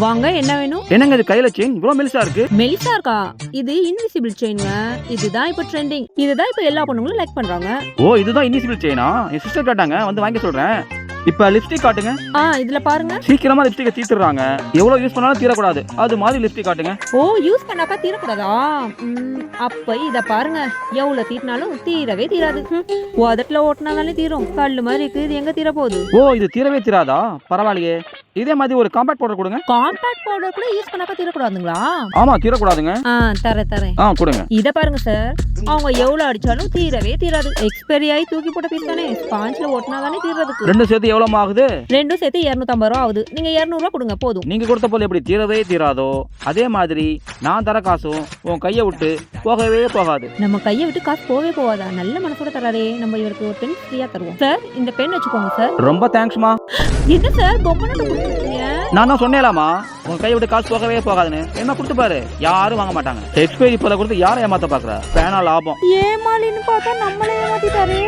வாங்க, என்ன வேணும்? என்னங்க இது கையில செயின் இவ்வளவு மெலிசா இருக்கு? மெலிசா இருக்கா? இது இன்விசிபிள் செயின்ங்க. இதுதான் இப்ப ட்ரெண்டிங். இதுதான் இப்ப எல்லா பொண்ணுங்களும் லைக் பண்றாங்க. ஓ, இதுதான் இன்விசிபிள் செயினா? என் சிஸ்டர் கேட்டாங்க, வந்து வாங்கி சொல்றேன். இப்ப லிப்ஸ்டிக் காட்டுங்க. இதுல பாருங்க. சீக்கிரமா லிப்ஸ்டிக்கை தீத்துறாங்க. எவ்வளவு யூஸ் பண்ணாலும் தீரக்கூடாது. அது மாதிரி லிப்ஸ்டிக் காட்டுங்க. ஓ, யூஸ் பண்ணாக்கா தீரக்கூடாதா? அப்ப இத பாருங்க. எவ்வளவு தீட்டினாலும் தீரவே தீராது. உதட்டுல ஓட்டினாதானே தீரும். கல்லு மாதிரி இருக்கு, இது எங்க தீர போகுது? ஓ, இது தீரவே தீராதா? பரவாயில்லையே. இதே மாதிரி ஒரு காம்பாக்ட் பவுடர் கொடுங்க. காம்பாக்ட் பவுடர் கூட யூஸ் பண்ணாக்கா தீரக்கூடாதுங்களா? ஆமா, தீரக்கூடாதுங்க. தரேன். கொடுங்க. இத பாருங்க சார். அவங்க எவ்வளவு அடிச்சாலும் தீரவே தீராது. எக்ஸ்பைரி ஆகி தூக்கி போட்ட பீஸ் தானே. ஸ்பாஞ்ச்ல ஓட்டினாதானே தீர்றதுக்கு. ரெண்டும் சேர்த்து எவ்வளவு ஆகுது? ரெண்டும் சேர்த்து 250 ரூபா ஆகுது. நீங்க 200 ரூபா கொடுங்க போதும். நீங்க கொடுத்த போல எப்படி தீரவே தீராதோ அதே மாதிரி நான் தர காசும் உன் கையை விட்டு போகவே போகாது. நம்ம கையை விட்டு காசு போவே போகாதா? நல்ல மனசோட தராரே. நம்ம இவருக்கு ஒரு பென் ஃப்ரீயா தருவோம். சார், இந்த பென் வச்சுக்கோங்க சார். ரொம்ப தேங்க்ஸ்மா. என்ன சார் பொம்மனோட கொடுத்துருக்கீங்க? நான் தான் சொன்னேலாமா உன் கையை விட்டு காசு போகவே போகாதுன்னு. என்ன கொடுத்து பாரு, யாரும் வாங்க மாட்டாங்க. எக்ஸ்பைரி போல கொடுத்து யாரை ஏமாத்த பாக்குற? பேனா லாபம். ஏமாலின்னு பார்த்தா நம்மளே ஏமாத்திட்டாரே.